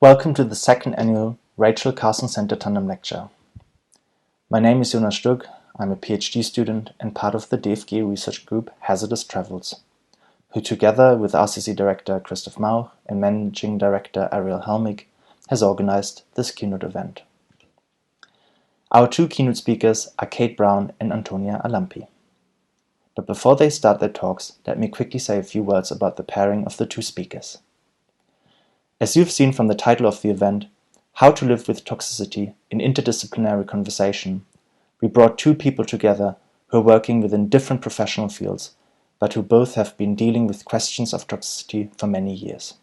Welcome to the second annual Rachel Carson Center Tandem Lecture. My name is Jonas. I'm a PhD student and part of the DFG research group Hazardous Travels, who together with RCC Director Christof Mauch and Managing Director Arielle Helmick has organized this keynote event. Our two keynote speakers are Kate Brown and Antonia Alampi. But before they start their talks, let me quickly say a few words about the pairing of the two speakers. As you've seen from the title of the event, How to Live with Toxicity in Interdisciplinary Conversation, we brought two people together who are working within different professional fields, but who both have been dealing with questions of toxicity for many years.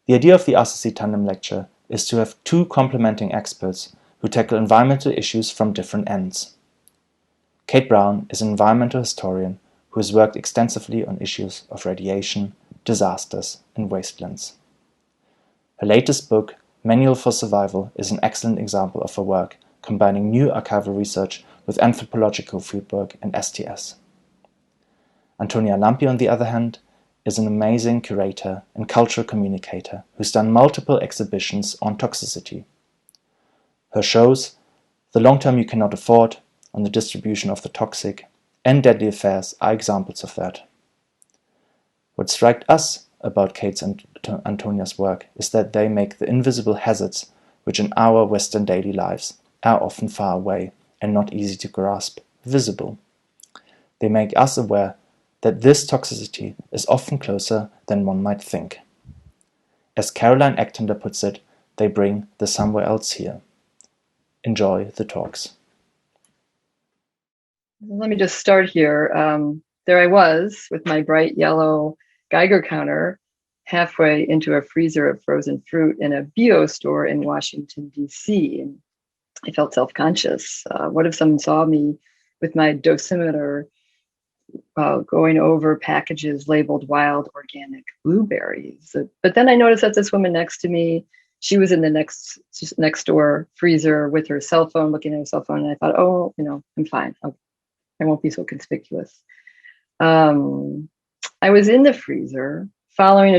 The idea of the RCC Tandem Lecture is to have two complementing experts who tackle environmental issues from different ends. Kate Brown is an environmental historian who has worked extensively on issues of radiation, disasters, and wastelands. Her latest book, Manual for Survival, is an excellent example of her work combining new archival research with anthropological fieldwork and STS. Antonia Alampi, on the other hand, is an amazing curator and cultural communicator who's done multiple exhibitions on toxicity. Her shows, The Long Term You Cannot Afford, on the distribution of the toxic, and Deadly Affairs are examples of that. What struck us about Kate's and Antonia's work is that they make the invisible hazards, which in our Western daily lives are often far away and not easy to grasp, visible. They make us aware that this toxicity is often closer than one might think. As Caroline Echtender puts it, they bring the somewhere else here. Enjoy the talks. Let me just start here. There I was with my bright yellow Geiger counter halfway into a freezer of frozen fruit in a bio store in Washington, D.C. And I felt self-conscious. What if someone saw me with my dosimeter going over packages labeled wild organic blueberries? But then I noticed that this woman next to me, she was in the next door freezer with her cell phone, looking at her cell phone. And I thought, oh, I'm fine. I won't be so conspicuous. I was in the freezer following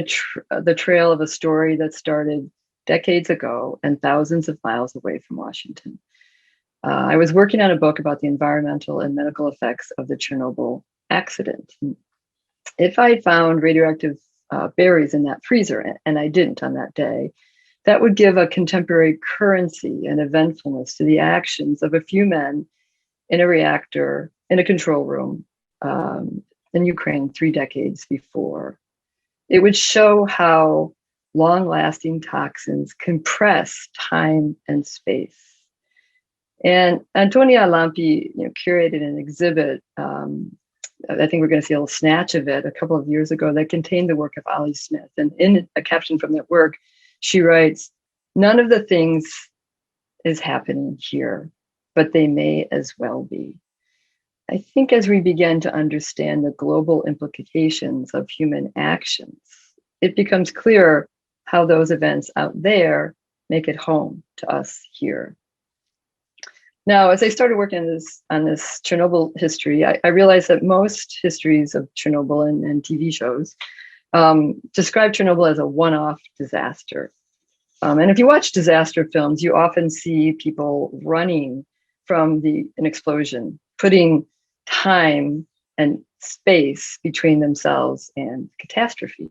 the trail of a story that started decades ago and thousands of miles away from Washington. I was working on a book about the environmental and medical effects of the Chernobyl accident. If I had found radioactive berries in that freezer, and I didn't on that day, that would give a contemporary currency and eventfulness to the actions of a few men in a reactor in a control room in Ukraine 3 decades before. It would show how long-lasting toxins compress time and space. And Antonia Alampi curated an exhibit, I think we're going to see a little snatch of it, a couple of years ago, that contained the work of Ollie Smith. And in a caption from that work, she writes, "None of the things is happening here, but they may as well be." I think as we begin to understand the global implications of human actions, it becomes clear how those events out there make it home to us here. Now, as I started working on this Chernobyl history, I realized that most histories of Chernobyl and TV shows describe Chernobyl as a one-off disaster. And if you watch disaster films, you often see people running from an explosion, putting time and space between themselves and catastrophe.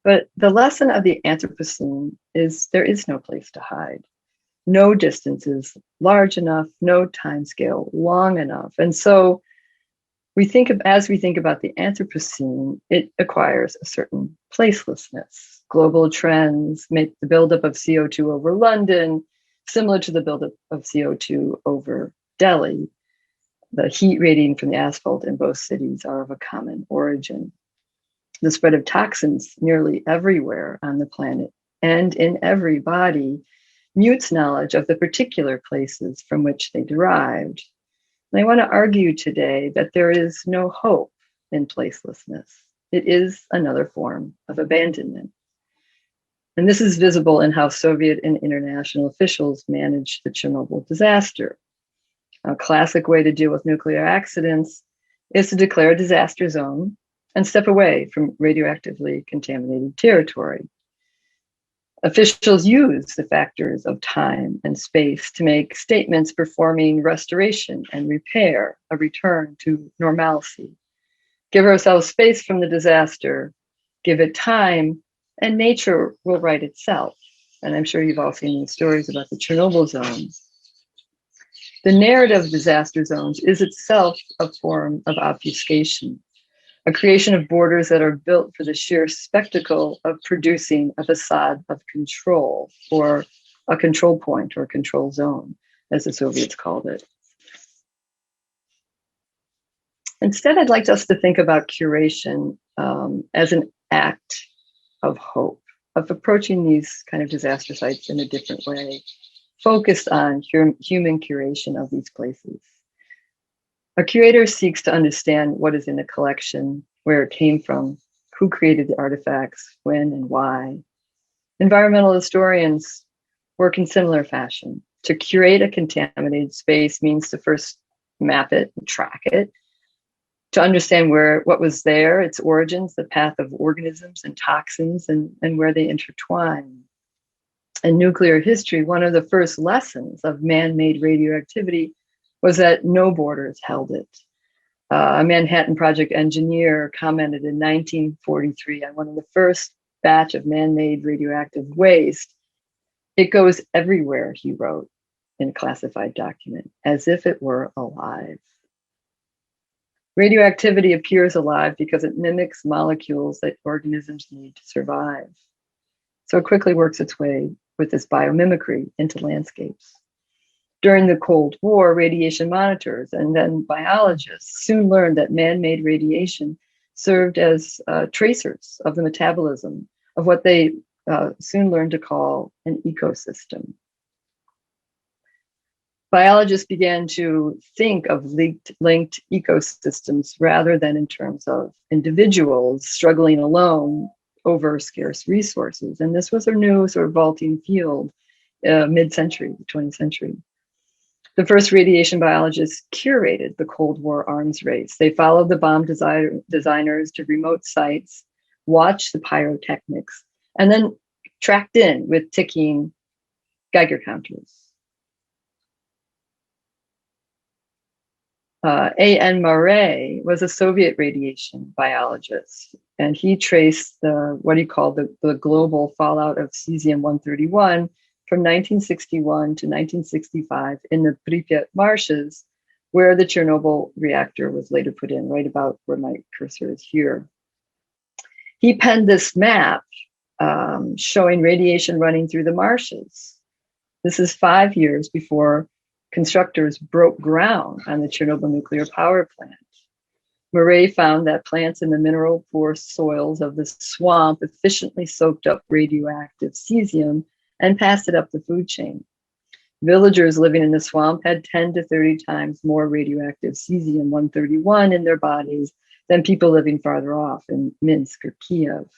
But the lesson of the Anthropocene is there is no place to hide. No distance is large enough, no time scale long enough. And so as we think about the Anthropocene, it acquires a certain placelessness. Global trends make the buildup of CO2 over London similar to the buildup of CO2 over Delhi. The heat radiating from the asphalt in both cities are of a common origin. The spread of toxins nearly everywhere on the planet and in every body mutes knowledge of the particular places from which they derived. And I want to argue today that there is no hope in placelessness. It is another form of abandonment. And this is visible in how Soviet and international officials managed the Chernobyl disaster. A classic way to deal with nuclear accidents is to declare a disaster zone and step away from radioactively contaminated territory. Officials use the factors of time and space to make statements performing restoration and repair, a return to normalcy. Give ourselves space from the disaster, give it time, and nature will right itself. And I'm sure you've all seen these stories about the Chernobyl zone. The narrative of disaster zones is itself a form of obfuscation, a creation of borders that are built for the sheer spectacle of producing a facade of control, or a control point or control zone, as the Soviets called it. Instead, I'd like us to think about curation as an act of hope, of approaching these kind of disaster sites in a different way, focused on human curation of these places. A curator seeks to understand what is in a collection, where it came from, who created the artifacts, when and why. Environmental historians work in similar fashion. To curate a contaminated space means to first map it and track it, to understand what was there, its origins, the path of organisms and toxins, and where they intertwine. In nuclear history, one of the first lessons of man-made radioactivity was that no borders held it. A Manhattan Project engineer commented in 1943 on one of the first batch of man-made radioactive waste. "It goes everywhere," he wrote in a classified document, "as if it were alive." Radioactivity appears alive because it mimics molecules that organisms need to survive. So it quickly works its way with this biomimicry into landscapes. During the Cold War, radiation monitors and then biologists soon learned that man-made radiation served as tracers of the metabolism of what they soon learned to call an ecosystem. Biologists began to think of linked ecosystems rather than in terms of individuals struggling alone over scarce resources. And this was a new sort of vaulting field, mid-century, 20th century. The first radiation biologists curated the Cold War arms race. They followed the bomb designers to remote sites, watched the pyrotechnics, and then tracked in with ticking Geiger counters. A.N. Murray was a Soviet radiation biologist, and he traced what he called the global fallout of Cesium-131 from 1961 to 1965 in the Pripyat marshes, where the Chernobyl reactor was later put in, right about where my cursor is here. He penned this map showing radiation running through the marshes. This is 5 years before constructors broke ground on the Chernobyl nuclear power plant. Murray found that plants in the mineral-poor soils of the swamp efficiently soaked up radioactive cesium and passed it up the food chain. Villagers living in the swamp had 10 to 30 times more radioactive cesium-131 in their bodies than people living farther off in Minsk or Kiev.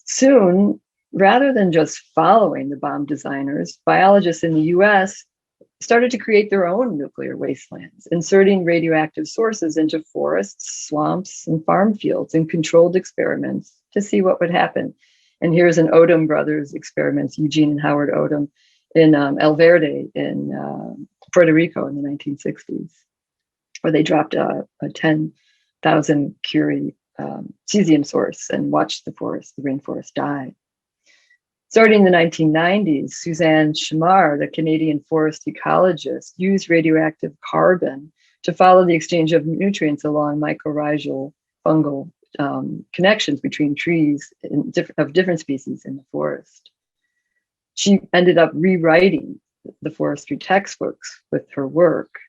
Soon, rather than just following the bomb designers, biologists in the US started to create their own nuclear wastelands, inserting radioactive sources into forests, swamps, and farm fields in controlled experiments to see what would happen. And here's an Odom brothers experiments, Eugene and Howard Odom, in El Verde in Puerto Rico in the 1960s, where they dropped a 10,000 curie cesium source and watched the rainforest die. Starting in the 1990s, Suzanne Chamard, the Canadian forest ecologist, used radioactive carbon to follow the exchange of nutrients along mycorrhizal fungal connections between trees of different species in the forest. She ended up rewriting the forestry textbooks with her work.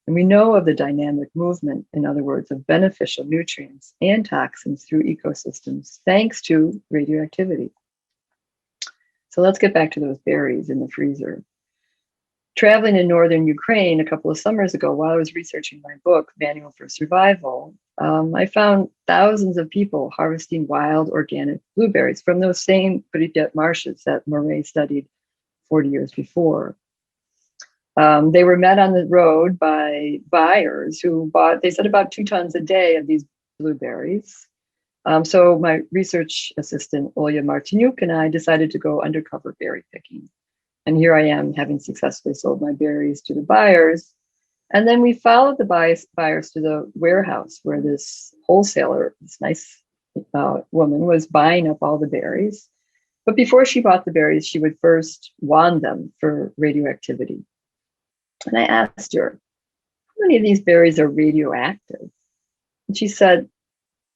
And we know of the dynamic movement, in other words, of beneficial nutrients and toxins through ecosystems, thanks to radioactivity. So let's get back to those berries in the freezer. Traveling in northern Ukraine a couple of summers ago, while I was researching my book, Manual for Survival, I found thousands of people harvesting wild organic blueberries from those same Pripyat marshes that Murray studied 40 years before. They were met on the road by buyers who bought, they said, about 2 tons a day of these blueberries. So my research assistant, Olya Martinyuk, and I decided to go undercover berry picking. And here I am, having successfully sold my berries to the buyers. And then we followed the buyers to the warehouse where this wholesaler, this nice woman, was buying up all the berries. But before she bought the berries, she would first wand them for radioactivity. And I asked her, how many of these berries are radioactive? And she said,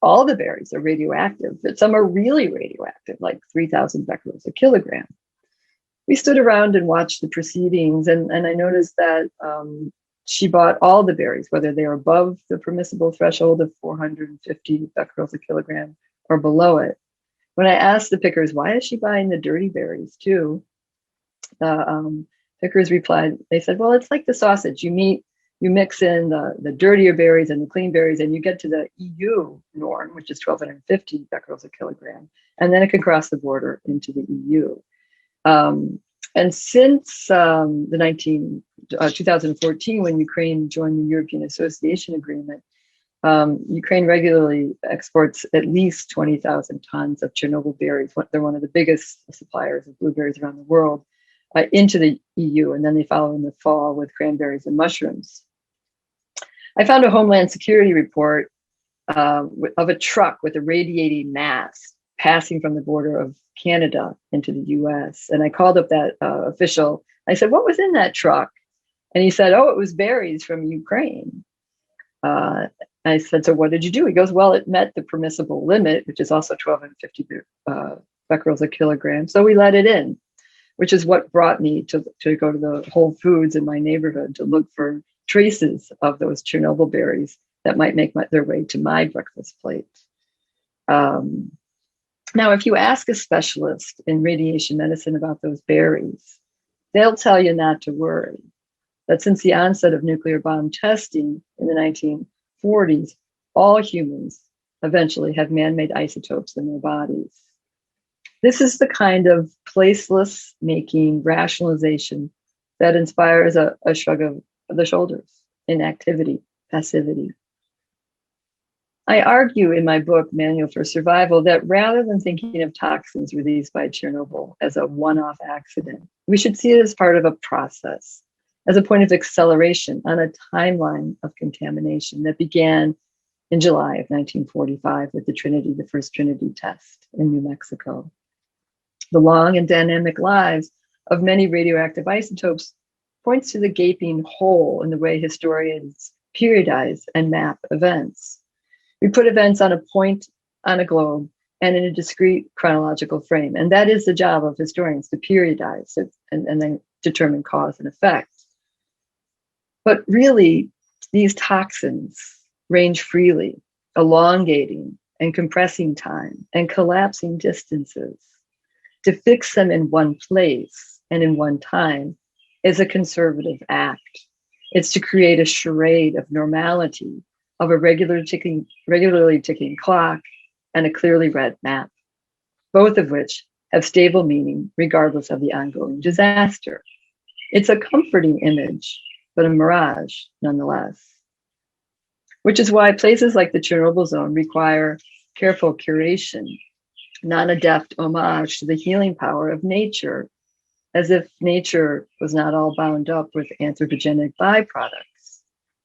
all the berries are radioactive, but some are really radioactive, like 3,000 becquerels a kilogram. We stood around and watched the proceedings, and I noticed that she bought all the berries, whether they are above the permissible threshold of 450 becquerels a kilogram or below it. When I asked the pickers, why is she buying the dirty berries too? The pickers replied, they said, well, it's like the sausage. You mix in the dirtier berries and the clean berries, and you get to the EU norm, which is 1,250 becquerels a kilogram, and then it can cross the border into the EU. And since 2014, when Ukraine joined the European Association Agreement, Ukraine regularly exports at least 20,000 tons of Chernobyl berries. They're one of the biggest suppliers of blueberries around the world into the EU, and then they follow in the fall with cranberries and mushrooms. I found a Homeland Security report of a truck with a radiating mass passing from the border of Canada into the US. And I called up that official. I said, what was in that truck? And he said, oh, it was berries from Ukraine. I said, so what did you do? He goes, well, it met the permissible limit, which is also 1,250 becquerels a kilogram. So we let it in, which is what brought me to go to the Whole Foods in my neighborhood to look for traces of those Chernobyl berries that might make their way to my breakfast plate. Now, if you ask a specialist in radiation medicine about those berries, they'll tell you not to worry, that since the onset of nuclear bomb testing in the 1940s, all humans eventually have man-made isotopes in their bodies. This is the kind of placeless making rationalization that inspires a shrug of the shoulders, inactivity, passivity. I argue in my book, Manual for Survival, that rather than thinking of toxins released by Chernobyl as a one-off accident, we should see it as part of a process, as a point of acceleration on a timeline of contamination that began in July of 1945 with the first Trinity test in New Mexico. The long and dynamic lives of many radioactive isotopes points to the gaping hole in the way historians periodize and map events. We put events on a point on a globe and in a discrete chronological frame. And that is the job of historians, to periodize it and then determine cause and effect. But really, these toxins range freely, elongating and compressing time and collapsing distances. To fix them in one place and in one time is a conservative act. It's to create a charade of normality, of a regularly ticking clock and a clearly read map, both of which have stable meaning regardless of the ongoing disaster. It's a comforting image, but a mirage nonetheless. Which is why places like the Chernobyl zone require careful curation, not a deft homage to the healing power of nature, as if nature was not all bound up with anthropogenic byproducts,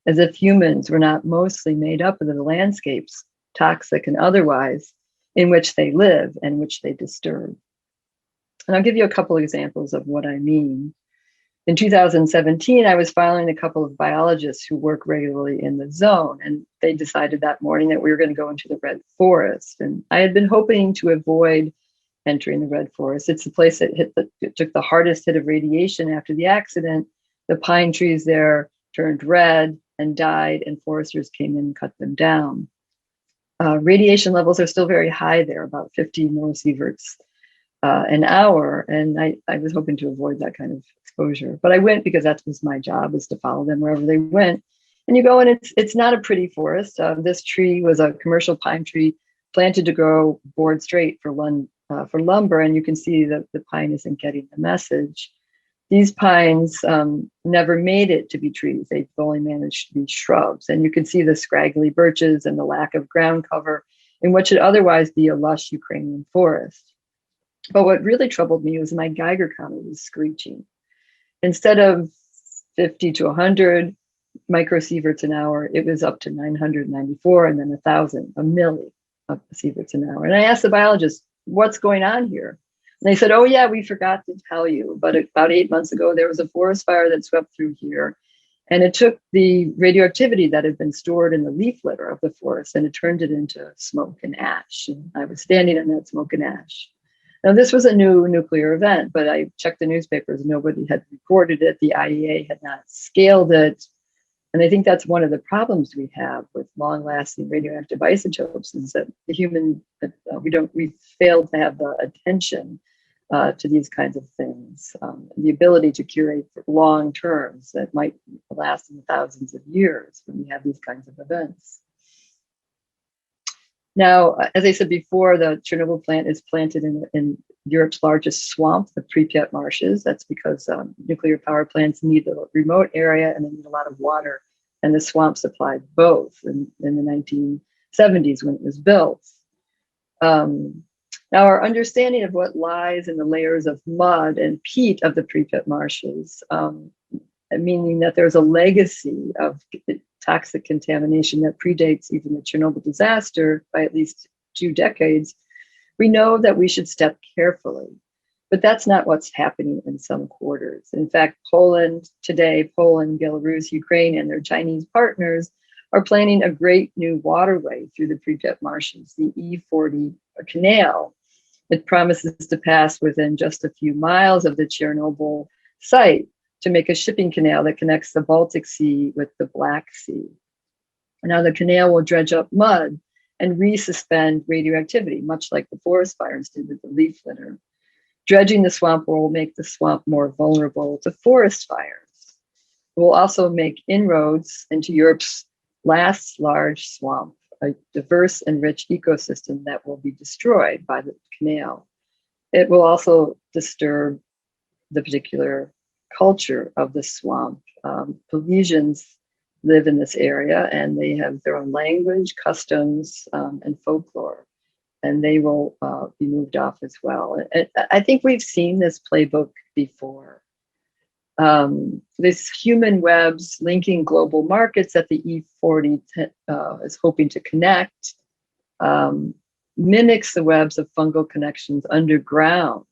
as if humans were not mostly made up of the landscapes, toxic and otherwise, in which they live and which they disturb. And I'll give you a couple examples of what I mean. In 2017, I was following a couple of biologists who work regularly in the zone, and they decided that morning that we were going to go into the Red Forest. And I had been hoping to avoid entering the Red Forest. It's the place that took the hardest hit of radiation after the accident. The pine trees there turned red and died, and foresters came in and cut them down. Radiation levels are still very high there, about 50 millisieverts an hour, and I was hoping to avoid that kind of exposure. But I went because that was my job, was to follow them wherever they went. And you go, and it's not a pretty forest. This tree was a commercial pine tree planted to grow board straight for lumber, and you can see that the pine isn't getting the message. These pines never made it to be trees. They've only managed to be shrubs. And you can see the scraggly birches and the lack of ground cover in what should otherwise be a lush Ukrainian forest. But what really troubled me was my Geiger counter was screeching. Instead of 50 to 100 microsieverts an hour, it was up to 994 and then 1,000, a milli of sieverts an hour. And I asked the biologist, what's going on here? And they said, oh yeah, we forgot to tell you, but about 8 months ago, there was a forest fire that swept through here. And it took the radioactivity that had been stored in the leaf litter of the forest and it turned it into smoke and ash. And I was standing in that smoke and ash. Now, this was a new nuclear event, but I checked the newspapers. Nobody had recorded it. The IAEA had not scaled it. And I think that's one of the problems we have with long-lasting radioactive isotopes is that the human, we failed to have the attention to these kinds of things, the ability to curate for long terms that might last in thousands of years when we have these kinds of events. Now, as I said before, the Chernobyl plant is planted in Europe's largest swamp, the Pripyat marshes. That's because nuclear power plants need a remote area and they need a lot of water. And the swamp supplied both in the 1970s when it was built. Now, our understanding of what lies in the layers of mud and peat of the Pripyat marshes, meaning that there's a legacy of toxic contamination that predates even the Chernobyl disaster by at least 2 decades, we know that we should step carefully. But that's not what's happening in some quarters. In fact, Poland, Belarus, Ukraine, and their Chinese partners are planning a great new waterway through the Pripyat marshes, the E40 canal. It promises to pass within just a few miles of the Chernobyl site to make a shipping canal that connects the Baltic Sea with the Black Sea. Now the canal will dredge up mud and resuspend radioactivity, much like the forest fires did with the leaf litter. Dredging the swamp will make the swamp more vulnerable to forest fires. It will also make inroads into Europe's last large swamp, a diverse and rich ecosystem that will be destroyed by the canal. It will also disturb the particular culture of the swamp. Polynesians live in this area and they have their own language, customs, and folklore. And they will be moved off as well. I think we've seen this playbook before. This human webs linking global markets that the E40 is hoping to connect mimics the webs of fungal connections underground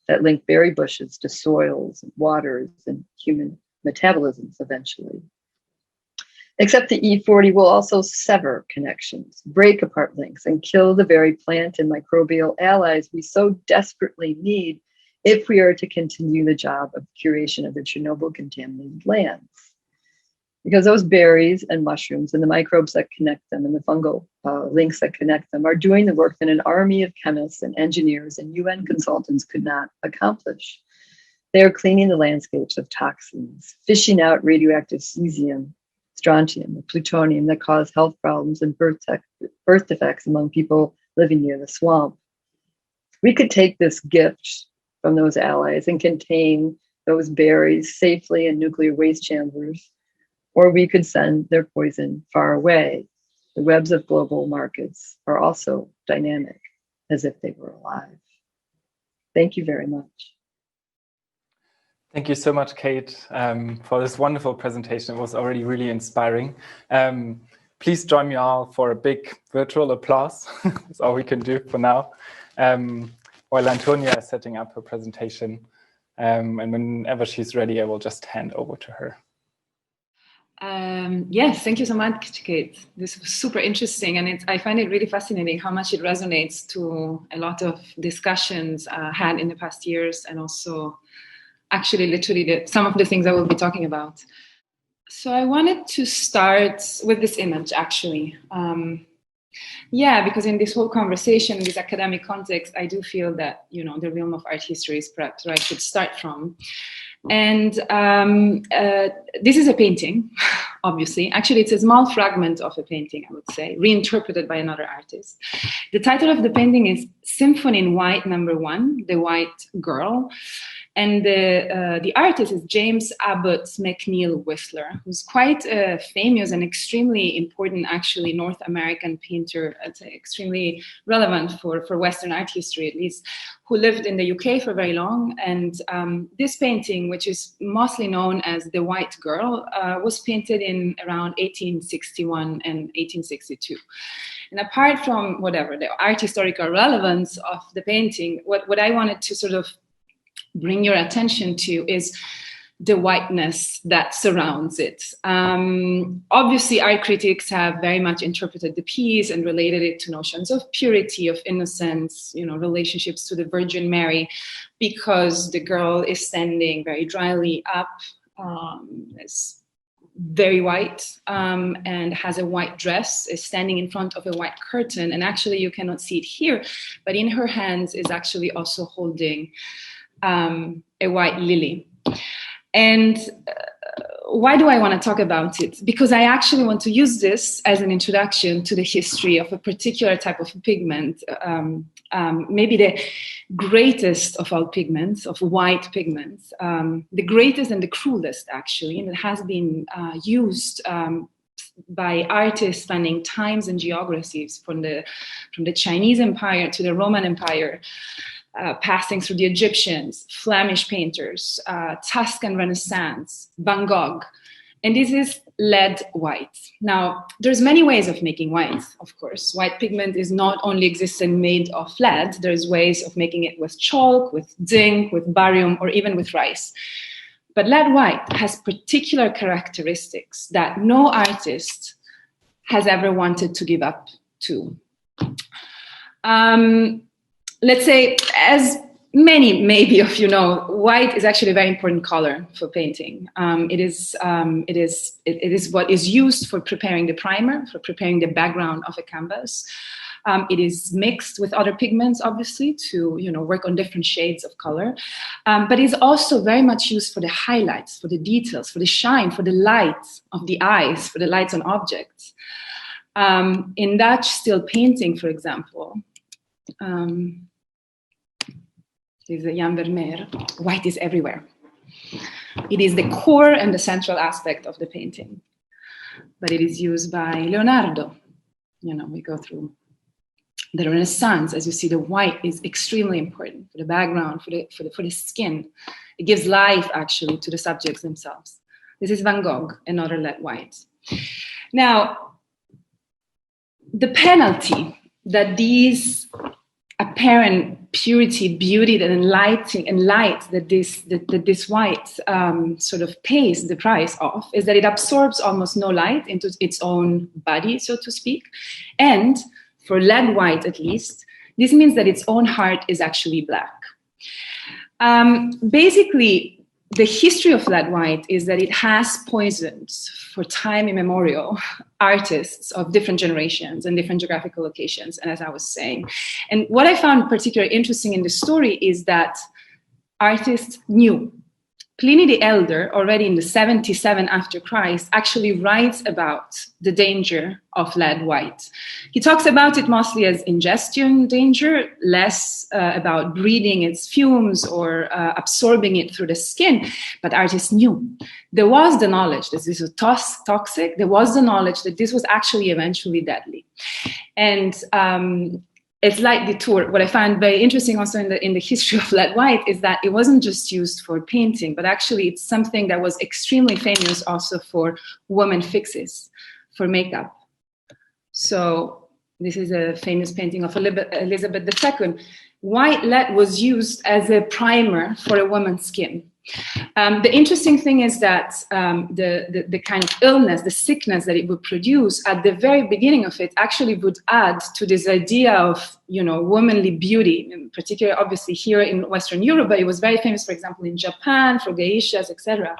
that link berry bushes to soils, and waters, and human metabolisms eventually. Except the E40 will also sever connections, break apart links, and kill the very plant and microbial allies we so desperately need if we are to continue the job of curation of the Chernobyl contaminated lands. Because those berries and mushrooms and the microbes that connect them and the fungal links that connect them are doing the work that an army of chemists and engineers and UN consultants could not accomplish. They are cleaning the landscapes of toxins, fishing out radioactive cesium, strontium, and plutonium that cause health problems and birth defects among people living near the swamp. We could take this gift from those allies and contain those berries safely in nuclear waste chambers, or we could send their poison far away. The webs of global markets are also dynamic, as if they were alive. Thank you very much. Thank you so much, Kate, for this wonderful presentation. It was already really inspiring. Please join me all for a big virtual applause. That's all we can do for now. While Antonia is setting up her presentation, and whenever she's ready, I will just hand over to her. Yes, thank you so much, Kate. This was super interesting, and I find it really fascinating how much it resonates to a lot of discussions had in the past years, and also actually literally some of the things I will be talking about. So I wanted to start with this image, actually. Because in this whole conversation, in this academic context, I do feel that, the realm of art history is perhaps where I should start from. And this is a painting, obviously. Actually, it's a small fragment of a painting, I would say, reinterpreted by another artist. The title of the painting is Symphony in White No. 1, The White Girl. And the artist is James Abbott McNeill Whistler, who's quite a famous and extremely important, actually, North American painter. It's extremely relevant for Western art history, at least, who lived in the UK for very long. And this painting, which is mostly known as The White Girl, was painted in around 1861 and 1862. And apart from whatever the art historical relevance of the painting, what I wanted to sort of bring your attention to is the whiteness that surrounds it. Obviously, art critics have very much interpreted the piece and related it to notions of purity, of innocence, relationships to the Virgin Mary, because the girl is standing very dryly up, is very white, and has a white dress, is standing in front of a white curtain. And actually, you cannot see it here, but in her hands is actually also holding a white lily. And why do I want to talk about it? Because I actually want to use this as an introduction to the history of a particular type of pigment, maybe the greatest of all pigments, of white pigments, the greatest and the cruelest, actually, and it has been used by artists spanning times and geographies from the Chinese Empire to the Roman Empire, passing through the Egyptians, Flemish painters, Tuscan Renaissance, Van Gogh. And this is lead white. Now, there's many ways of making white, of course. White pigment is not only existent made of lead, there's ways of making it with chalk, with zinc, with barium, or even with rice. But lead white has particular characteristics that no artist has ever wanted to give up to. Let's say, as many maybe of you know, white is actually a very important color for painting. It is what is used for preparing the primer, for preparing the background of a canvas. It is mixed with other pigments, obviously, to work on different shades of color. But it's also very much used for the highlights, for the details, for the shine, for the light of the eyes, for the lights on objects. In Dutch still painting, for example, is a Jan Vermeer, white is everywhere. It is the core and the central aspect of the painting. But it is used by Leonardo. We go through the Renaissance. As you see, the white is extremely important for the background, for the skin. It gives life, actually, to the subjects themselves. This is Van Gogh, another lead white. Now, the penalty that these apparent purity, beauty, and light that this white sort of pays the price of is that it absorbs almost no light into its own body, so to speak. And for lead white, at least, this means that its own heart is actually black. Basically, the history of lead white is that it has poisoned, for time immemorial, artists of different generations and different geographical locations, and as I was saying. And what I found particularly interesting in the story is that artists knew. Pliny the Elder, already in the 77 after Christ, actually writes about the danger of lead white. He talks about it mostly as ingestion danger, less about breathing its fumes or absorbing it through the skin. But artists knew. There was the knowledge that this was toxic. There was the knowledge that this was actually eventually deadly. And it's like the tour. What I found very interesting also in the history of lead white is that it wasn't just used for painting, but actually it's something that was extremely famous also for women fixes, for makeup. So this is a famous painting of Elizabeth II. White lead was used as a primer for a woman's skin. The interesting thing is that the kind of illness, the sickness that it would produce at the very beginning of it actually would add to this idea of, womanly beauty, in particular, obviously here in Western Europe, but it was very famous, for example, in Japan, for geishas, etc.,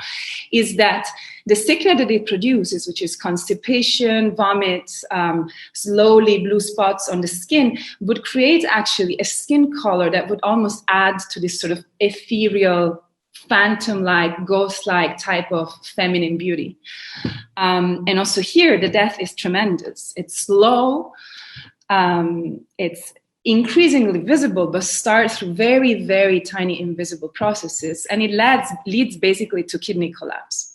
is that the sickness that it produces, which is constipation, vomit, slowly blue spots on the skin, would create actually a skin color that would almost add to this sort of ethereal, phantom-like, ghost-like type of feminine beauty. And also here, the death is tremendous. It's slow. It's increasingly visible, but start through very, very tiny invisible processes. And it leads basically to kidney collapse.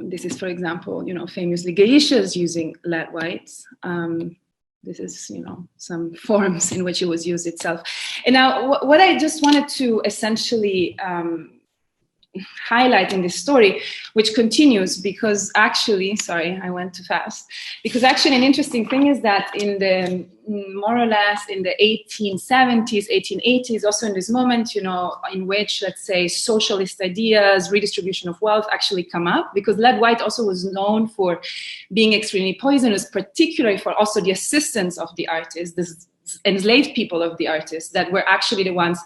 This is, for example, famously geishas using lead whites. This is, some forms in which it was used itself. And now what I just wanted to essentially highlight in this story, which continues, because actually, sorry, I went too fast, because actually an interesting thing is that in the, more or less in the 1870s, 1880s, also in this moment, in which, let's say, socialist ideas, redistribution of wealth actually come up, because lead white also was known for being extremely poisonous, particularly for also the assistants of the artists, the enslaved people of the artists that were actually the ones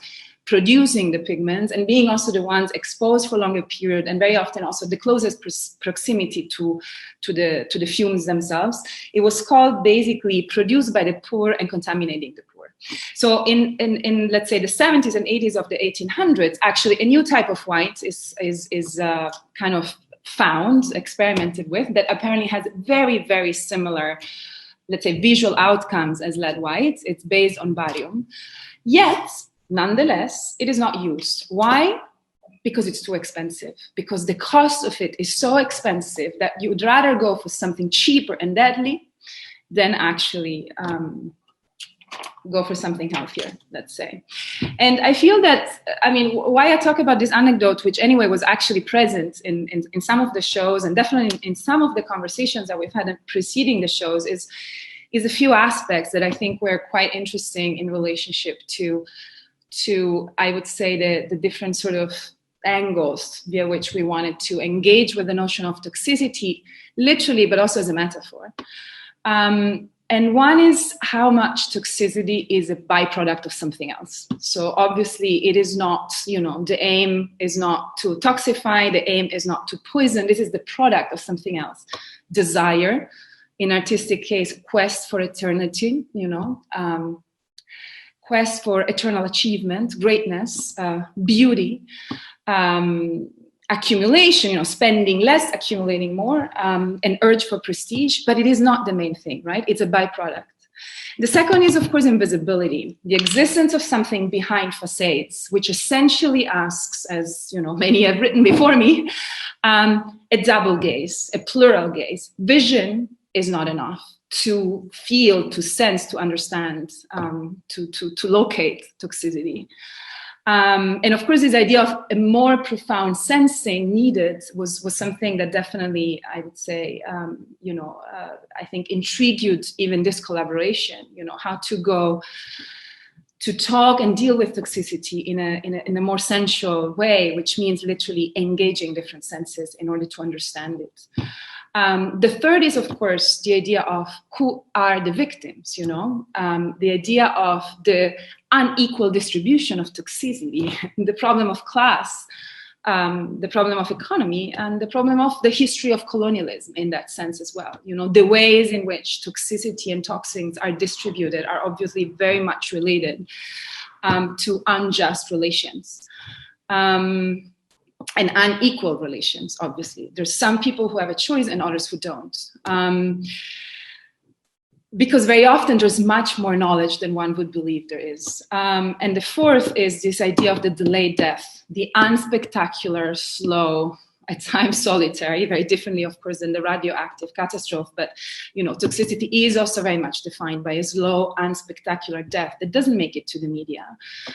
producing the pigments and being also the ones exposed for a longer period, and very often also the closest proximity to the fumes themselves. It was called basically produced by the poor and contaminating the poor. So in let's say the 70s and 80s of the 1800s, actually a new type of white is kind of found, experimented with, that apparently has very, very similar, let's say, visual outcomes as lead white. It's based on barium. Yet, nonetheless, it is not used. Why? Because it's too expensive. Because the cost of it is so expensive that you would rather go for something cheaper and deadly than actually go for something healthier, let's say. And I feel that, why I talk about this anecdote, which anyway was actually present in some of the shows, and definitely in some of the conversations that we've had preceding the shows, is a few aspects that I think were quite interesting in relationship to I would say the different sort of angles via which we wanted to engage with the notion of toxicity, literally, but also as a metaphor. And one is how much toxicity is a byproduct of something else. So obviously it is not, the aim is not to toxify, the aim is not to poison, this is the product of something else. Desire, in artistic case, quest for eternity, quest for eternal achievement, greatness, beauty, accumulation, spending less, accumulating more, an urge for prestige, but it is not the main thing, right? It's a byproduct. The second is, of course, invisibility, the existence of something behind facades, which essentially asks, as many have written before me, a double gaze, a plural gaze. Vision is not enough to feel, to sense, to understand, to locate toxicity. And of course, this idea of a more profound sensing needed was something that definitely, I would say, I think intrigued even this collaboration, how to go to talk and deal with toxicity in a more sensual way, which means literally engaging different senses in order to understand it. The third is, of course, the idea of who are the victims, the idea of the unequal distribution of toxicity, the problem of class, the problem of economy, and the problem of the history of colonialism in that sense as well. The ways in which toxicity and toxins are distributed are obviously very much related to unjust relations. And unequal relations, obviously. There's some people who have a choice and others who don't. Because very often there's much more knowledge than one would believe there is. And the fourth is this idea of the delayed death, the unspectacular, slow, at times solitary, very differently, of course, than the radioactive catastrophe. But, toxicity is also very much defined by a slow, unspectacular death that doesn't make it to the media.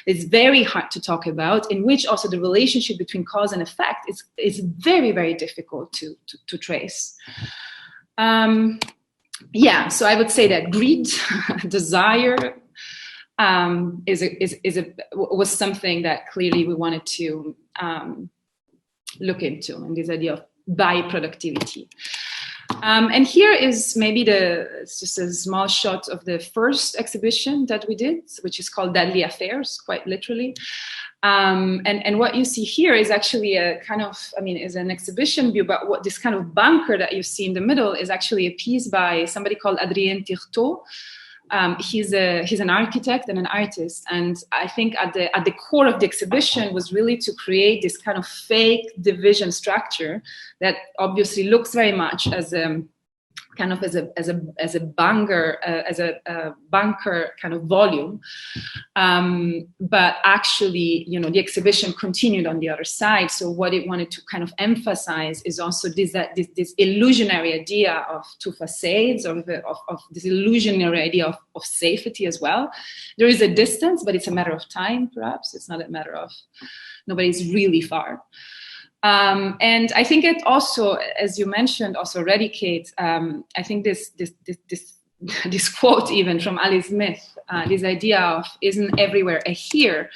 It's very hard to talk about, in which also the relationship between cause and effect is very, very difficult to trace. So I would say that greed, desire, was something that clearly we wanted to look into, and this idea of byproductivity. And here is maybe it's just a small shot of the first exhibition that we did, which is called Deadly Affairs, quite literally. And what you see here is actually a kind of, is an exhibition view, but what this kind of bunker that you see in the middle is actually a piece by somebody called Adrien Tirtaud. He's an architect and an artist, and I think at the core of the exhibition was really to create this kind of fake division structure that obviously looks very much as a kind of as a bunker kind of volume, but actually, the exhibition continued on the other side. So what it wanted to kind of emphasize is also this illusionary idea of two facades, of this illusionary idea of safety as well. There is a distance, but it's a matter of time, perhaps. It's not a matter of nobody's really far. And I think it also, as you mentioned, also already, Kate, I think this quote even from Ali Smith, this idea of isn't everywhere a here,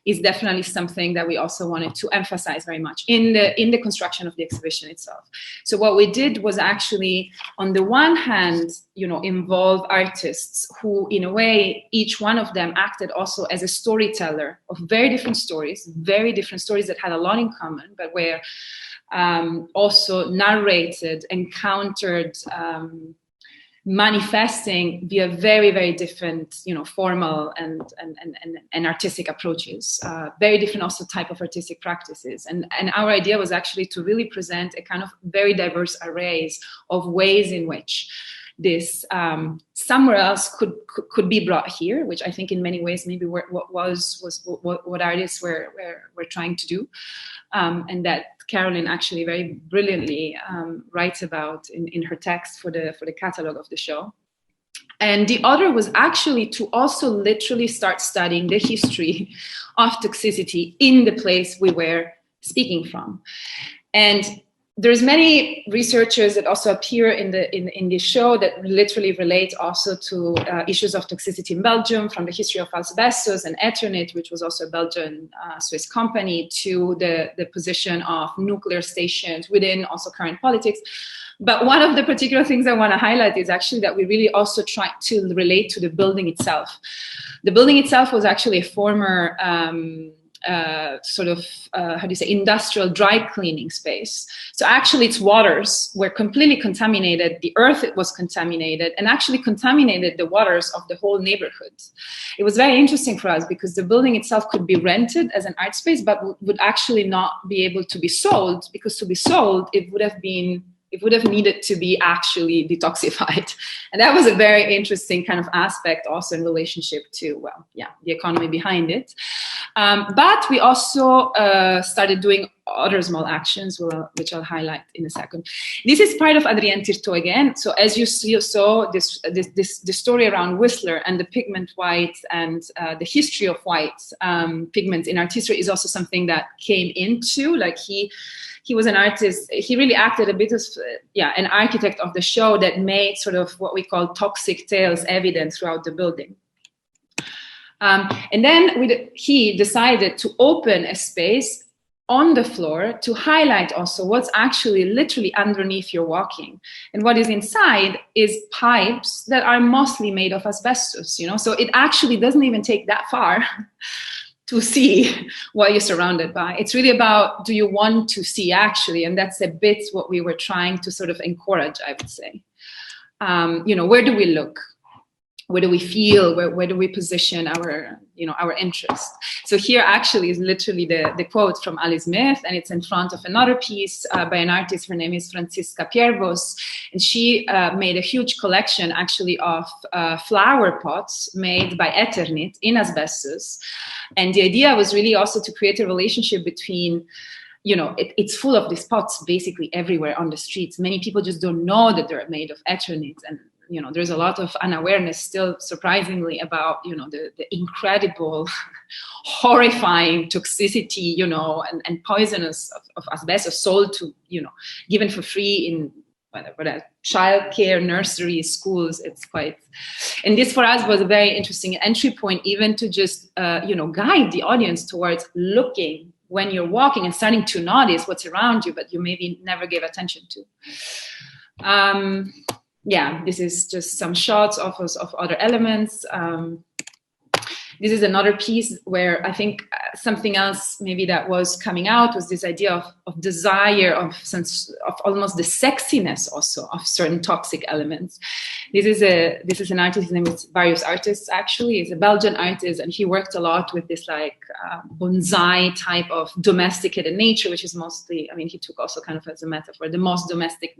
is definitely something that we also wanted to emphasize very much in the construction of the exhibition itself. So what we did was actually, on the one hand, involve artists who, in a way, each one of them acted also as a storyteller of very different stories that had a lot in common, but were also narrated, encountered, manifesting via very, very different, formal and artistic approaches, very different also type of artistic practices. And our idea was actually to really present a kind of very diverse arrays of ways in which this somewhere else could be brought here, which I think in many ways maybe what artists were trying to do, and that Caroline actually very brilliantly writes about in her text for the catalog of the show. And the other was actually to also literally start studying the history of toxicity in the place we were speaking from. And there's many researchers that also appear in the show that literally relate also to issues of toxicity in Belgium, from the history of asbestos and Eternit, which was also a Belgian Swiss company, to the position of nuclear stations within also current politics. But one of the particular things I want to highlight is actually that we really also tried to relate to the building itself. The building itself was actually a former industrial dry cleaning space. So actually its waters were completely contaminated, the earth was contaminated, and actually contaminated the waters of the whole neighborhood. It was very interesting for us because the building itself could be rented as an art space, but would actually not be able to be sold, because to be sold, it would have needed to be actually detoxified. And that was a very interesting kind of aspect also in relationship to, the economy behind it. But we also started doing other small actions, which I'll highlight in a second. This is part of Adrien Tirtaud again. So as you saw, this story around Whistler and the pigment white and the history of white pigments in art history is also something that came into, like he was an artist. He really acted a bit as an architect of the show that made sort of what we call toxic tales evident throughout the building. And then he decided to open a space on the floor to highlight also what's actually literally underneath your walking. And what is inside is pipes that are mostly made of asbestos, So it actually doesn't even take that far to see what you're surrounded by. It's really about, do you want to see actually? And that's a bit what we were trying to sort of encourage, I would say. Where do we look? Where do we feel? Where do we position our interest? So here actually is literally the quote from Ali Smith, and it's in front of another piece by an artist. Her name is Francisca Piervos, and she made a huge collection actually of flower pots made by Eternit in asbestos. And the idea was really also to create a relationship between, it's full of these pots basically everywhere on the streets. Many people just don't know that they're made of Eternit, and there's a lot of unawareness still, surprisingly, about, the incredible, horrifying toxicity, and poisonous of asbestos sold to, given for free in whatever, childcare, nurseries, schools. It's quite, and this for us was a very interesting entry point, even to just, guide the audience towards looking when you're walking and starting to notice what's around you, but you maybe never gave attention to. This is just some shots of other elements. this is another piece where I think something else maybe that was coming out was this idea of desire, of sense of almost the sexiness also of certain toxic elements. This is an artist, his name is Various Artists actually. He's a Belgian artist, and he worked a lot with this like bonsai type of domesticated nature, which is mostly, I mean, he took also kind of as a metaphor, the most domesticated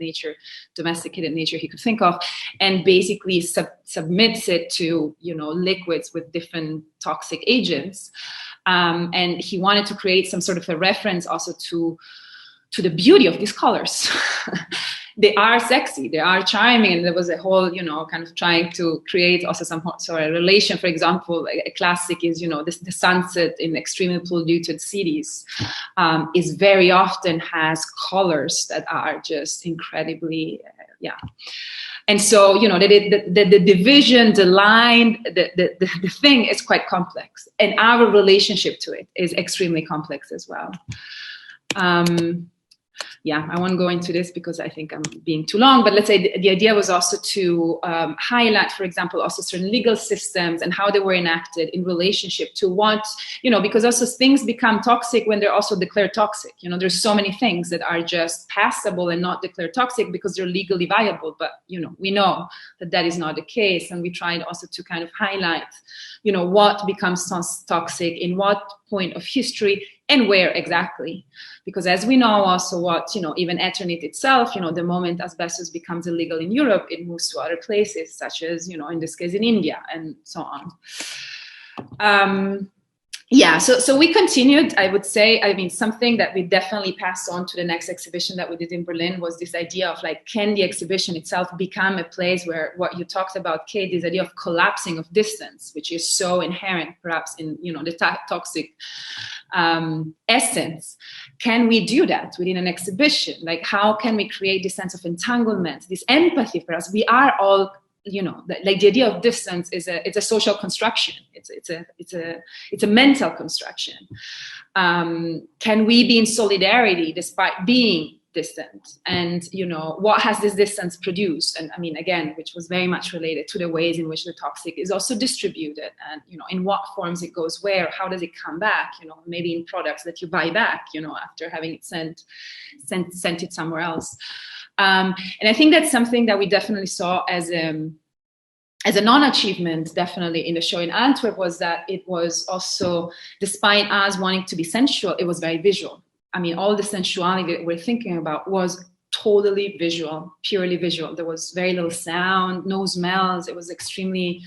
nature he could think of, and basically submits it to, you know, liquids with different toxic agents. And he wanted to create some sort of a reference also to the beauty of these colors. They are sexy, they are charming, and there was a whole, you know, kind of trying to create also some sort of relation. For example, a classic is, you know, the sunset in extremely polluted cities is very often has colors that are just incredibly, And so, you know, the division, the line, the thing is quite complex, and our relationship to it is extremely complex as well. I won't go into this because I think I'm being too long, but let's say the idea was also to highlight, for example, also certain legal systems and how they were enacted in relationship to what, you know, because also things become toxic when they're also declared toxic. You know, there's so many things that are just passable and not declared toxic because they're legally viable, but, you know, we know that that is not the case. And we tried also to kind of highlight, you know, what becomes toxic in what point of history and where exactly. Because as we know also what, you know, even Eternit itself, you know, the moment asbestos becomes illegal in Europe, it moves to other places, such as, you know, in this case in India and so on. So we continued, I would say, I mean, something that we definitely passed on to the next exhibition that we did in Berlin was this idea of like, can the exhibition itself become a place where what you talked about, Kate, this idea of collapsing of distance, which is so inherent perhaps in, you know, the toxic essence. Can we do that within an exhibition? Like, how can we create this sense of entanglement, this empathy for us? We are all, you know, like the idea of distance is it's a social construction. It's a mental construction. Can we be in solidarity despite being distant? And, you know, what has this distance produced? And I mean, again, which was very much related to the ways in which the toxic is also distributed, and, you know, in what forms it goes where, how does it come back, you know, maybe in products that you buy back, you know, after having it sent it somewhere else. And I think that's something that we definitely saw as a non-achievement, definitely in the show in Antwerp, was that it was also, despite us wanting to be sensual, it was very visual. I mean, all the sensuality that we're thinking about was totally visual, purely visual. There was very little sound, no smells. It was extremely,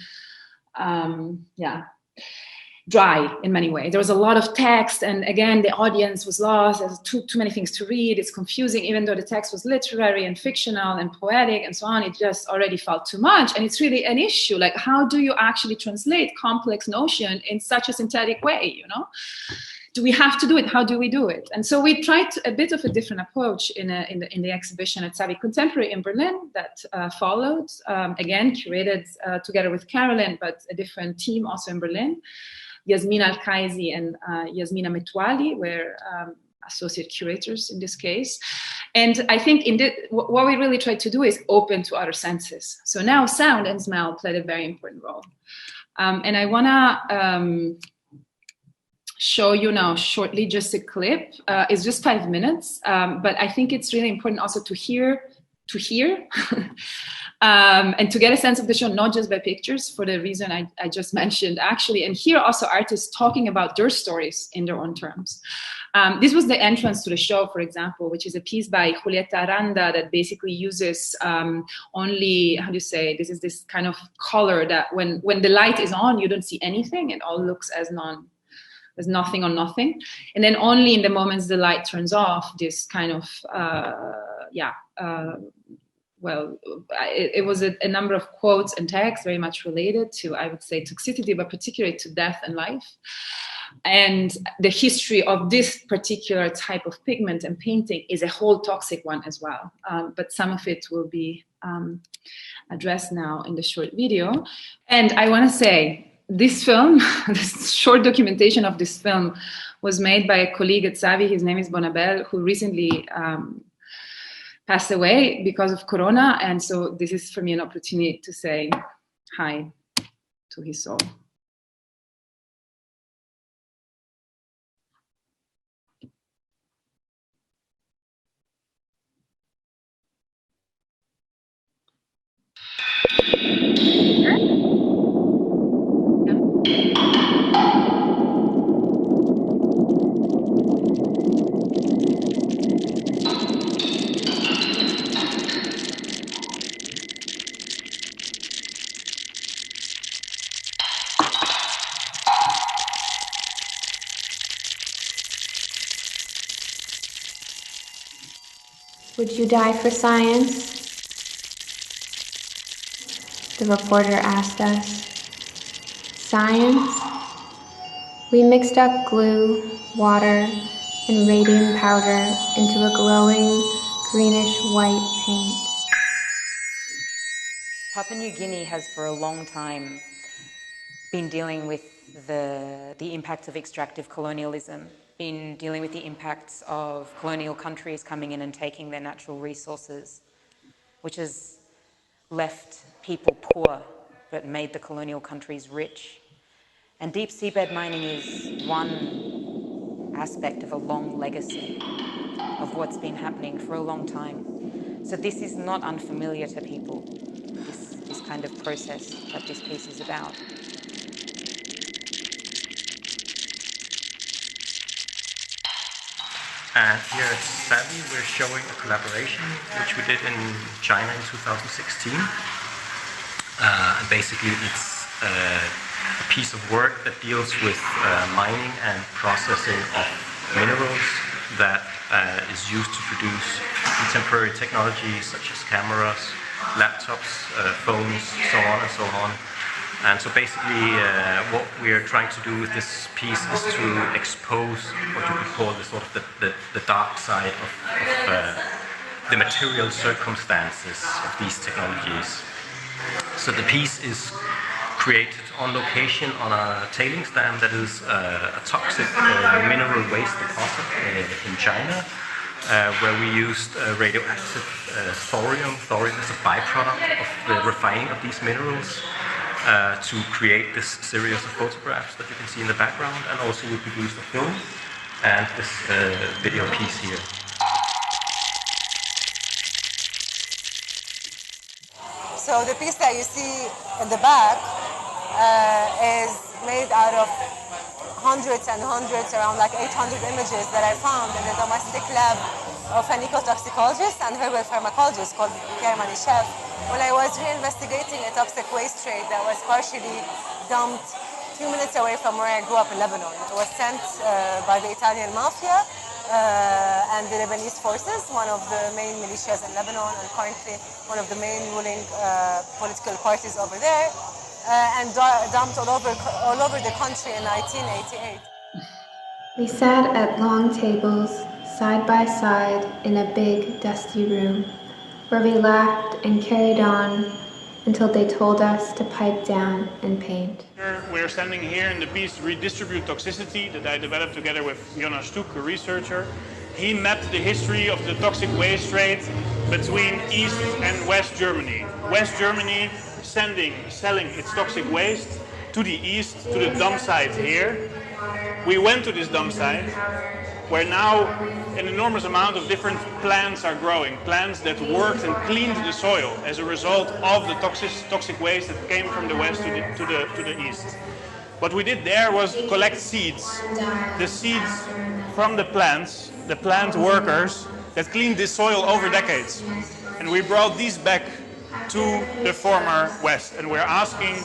dry in many ways. There was a lot of text, and again, the audience was lost. There's too many things to read. It's confusing, even though the text was literary and fictional and poetic and so on. It just already felt too much, and it's really an issue. Like, how do you actually translate complex notion in such a synthetic way? You know, do we have to do it? How do we do it? And so we tried a bit of a different approach in the exhibition at Savvy Contemporary in Berlin that followed. Again, curated together with Carolyn, but a different team also in Berlin. Yasmin Al-Kaisi and Yasmina Metwali were associate curators in this case. And I think what we really tried to do is open to other senses. So now sound and smell played a very important role. And I wanna show you now shortly just a clip. It's just 5 minutes, but I think it's really important also to hear and to get a sense of the show, not just by pictures, for the reason I just mentioned, actually, and hear also artists talking about their stories in their own terms. This was the entrance to the show, for example, which is a piece by Julieta Aranda that basically uses only, how do you say, this is this kind of color that when the light is on, you don't see anything. It all looks as nothing on nothing. And then only in the moments the light turns off, this kind of, it was a number of quotes and texts very much related to, I would say, toxicity, but particularly to death and life. And the history of this particular type of pigment and painting is a whole toxic one as well. But some of it will be addressed now in the short video. And I want to say, this film, this short documentation of this film was made by a colleague at Savvy. His name is Bonabel, who recently passed away because of Corona. And so this is for me an opportunity to say hi to his soul. Would you die for science? The reporter asked us. Science? We mixed up glue, water, and radium powder into a glowing, greenish-white paint. Papua New Guinea has for a long time been dealing with the impacts of extractive colonialism, been dealing with the impacts of colonial countries coming in and taking their natural resources, which has left people poor but made the colonial countries rich. And deep seabed mining is one aspect of a long legacy of what's been happening for a long time. So this is not unfamiliar to people, this kind of process that this piece is about. And here at Savvy, we're showing a collaboration which we did in China in 2016. And basically, it's a piece of work that deals with mining and processing of minerals that is used to produce contemporary technologies such as cameras, laptops, phones, so on and so on. And so basically what we're trying to do with this piece is to expose what you could call the sort of the dark side of the material circumstances of these technologies. So the piece is created on location on a tailings dam that is a toxic mineral waste deposit in China, where we used radioactive thorium. Thorium is a byproduct of the refining of these minerals. To create this series of photographs that you can see in the background, and also we produced a film and this video piece here. So the piece that you see in the back is made out of hundreds and hundreds, around like 800 images that I found in the domestic lab of an ecotoxicologist and herbal pharmacologist called Pierre Manichev, when I was reinvestigating a toxic waste trade that was partially dumped 2 minutes away from where I grew up in Lebanon. It was sent by the Italian mafia and the Lebanese forces, one of the main militias in Lebanon and currently one of the main ruling political parties over there, and dumped all over the country in 1988. We sat at long tables, side by side, in a big, dusty room, where we laughed and carried on until they told us to pipe down and paint. We're standing here in the piece Redistribute Toxicity that I developed together with Jonas, a researcher. He mapped the history of the toxic waste trade between East and West Germany. West Germany selling its toxic waste to the east, to the dump site here. We went to this dump site where now an enormous amount of different plants are growing, plants that worked and cleaned the soil as a result of the toxic waste that came from the west to the east. What we did there was collect seeds, the seeds from the plants, the plant workers that cleaned this soil over decades. And we brought these back to the former West, and we're asking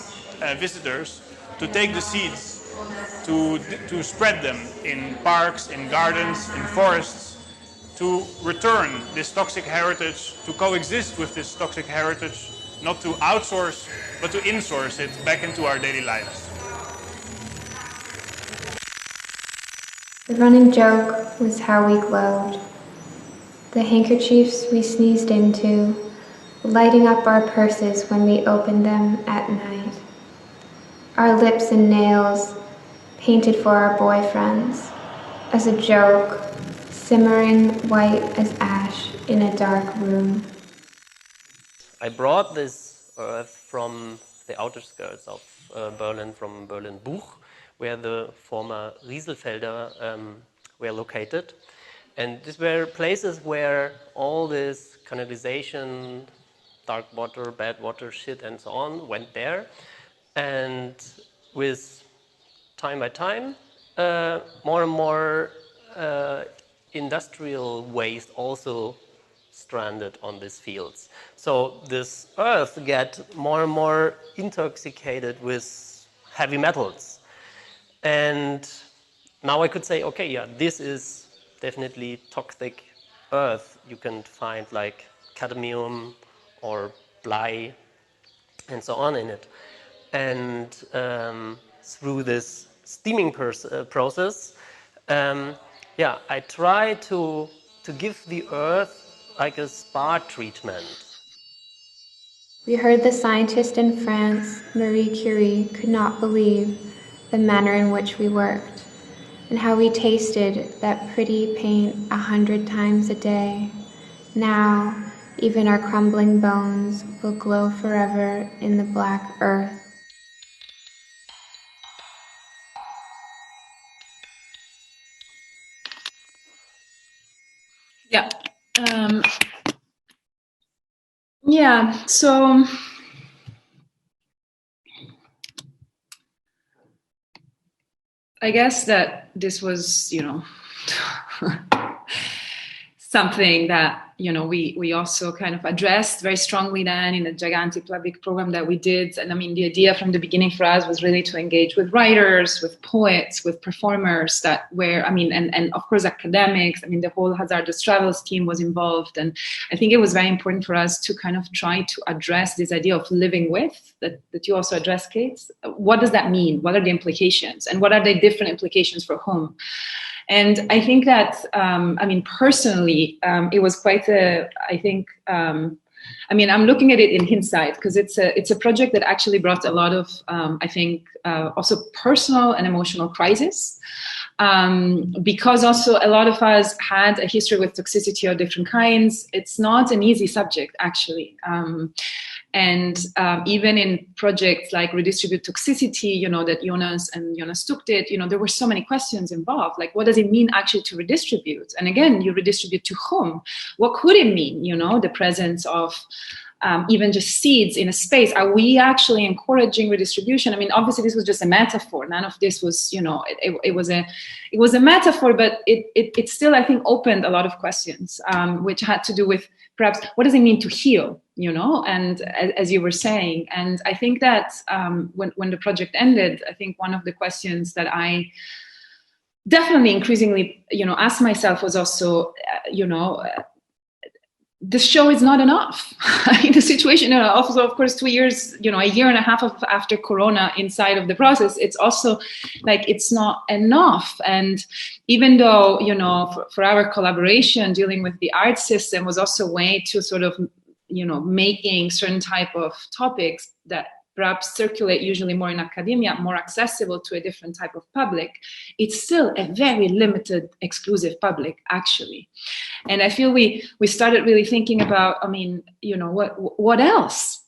visitors to take the seeds, to spread them in parks, in gardens, in forests, to return this toxic heritage, to coexist with this toxic heritage, not to outsource, but to insource it back into our daily lives. The running joke was how we glowed. The handkerchiefs we sneezed into, lighting up our purses when we opened them at night. Our lips and nails painted for our boyfriends, as a joke, simmering white as ash in a dark room. I brought this earth from the outer skirts of Berlin, from Berlin-Buch, where the former Rieselfelder were located. And these were places where all this canalization, dark water, bad water, shit, and so on went there. And with time by time, more and more industrial waste also stranded on these fields. So this earth get more and more intoxicated with heavy metals. And now I could say, okay, yeah, this is definitely toxic Earth, you can find like cadmium or Blei and so on in it. And through this steaming process, yeah, I try to give the Earth like a spa treatment. We heard the scientist in France, Marie Curie, could not believe the manner in which we worked, and how we tasted that pretty paint 100 times a day. Now, even our crumbling bones will glow forever in the black earth. Yeah. Yeah, so I guess that this was, something that, we also kind of addressed very strongly then in the gigantic public program that we did. And I mean, the idea from the beginning for us was really to engage with writers, with poets, with performers that were, and of course academics. I mean, the whole Hazardous Travels team was involved. And I think it was very important for us to kind of try to address this idea of living with, that you also address, Kate. What does that mean? What are the implications? And what are the different implications for whom? And I think that, personally, it was quite I'm looking at it in hindsight because it's a project that actually brought a lot of, also personal and emotional crisis. Because also a lot of us had a history with toxicity of different kinds. It's not an easy subject, actually. Even in projects like Redistribute Toxicity, that Jonas did, there were so many questions involved. Like, what does it mean actually to redistribute? And again, you redistribute to whom? What could it mean, the presence of even just seeds in a space? Are we actually encouraging redistribution? I mean, obviously this was just a metaphor. None of this was, it was a metaphor, but it still, I think, opened a lot of questions, which had to do with perhaps what does it mean to heal, and as you were saying. And I think that when the project ended, I think one of the questions that I definitely increasingly, asked myself was also, the show is not enough. The situation, also, of course, 2 years, a year and a half after Corona inside of the process, it's also like, it's not enough. And even though, for our collaboration, dealing with the art system was also a way to sort of, making certain type of topics that perhaps circulate usually more in academia, more accessible to a different type of public, it's still a very limited, exclusive public, actually. And I feel we started really thinking about, what else?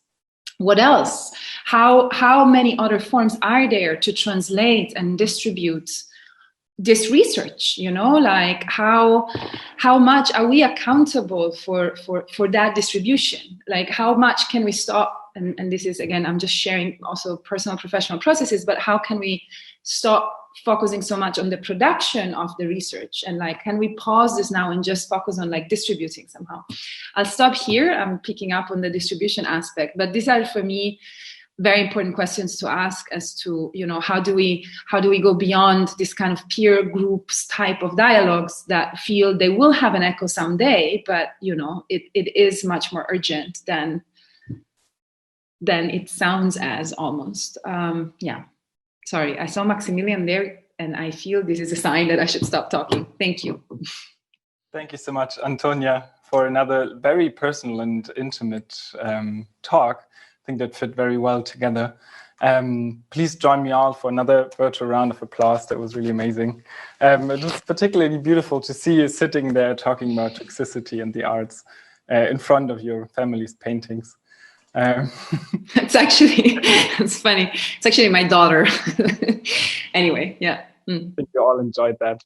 What else? How many other forms are there to translate and distribute this research? Like how much are we accountable for that distribution? Like, how much can we stop? And this is, again, I'm just sharing also personal professional processes, but how can we stop focusing so much on the production of the research? And like, can we pause this now and just focus on like distributing somehow? I'll stop here. I'm picking up on the distribution aspect, but these are, for me, very important questions to ask as to, how do we go beyond this kind of peer groups type of dialogues that feel they will have an echo someday, but, it is much more urgent than it sounds as, almost. Yeah. Sorry, I saw Maximilian there, and I feel this is a sign that I should stop talking. Thank you. Thank you so much, Antonia, for another very personal and intimate talk. I think that fit very well together. Please join me all for another virtual round of applause. That was really amazing. It was particularly beautiful to see you sitting there talking about toxicity and the arts in front of your family's paintings. It's actually, it's funny. It's actually my daughter. Anyway, yeah. I think you all enjoyed that.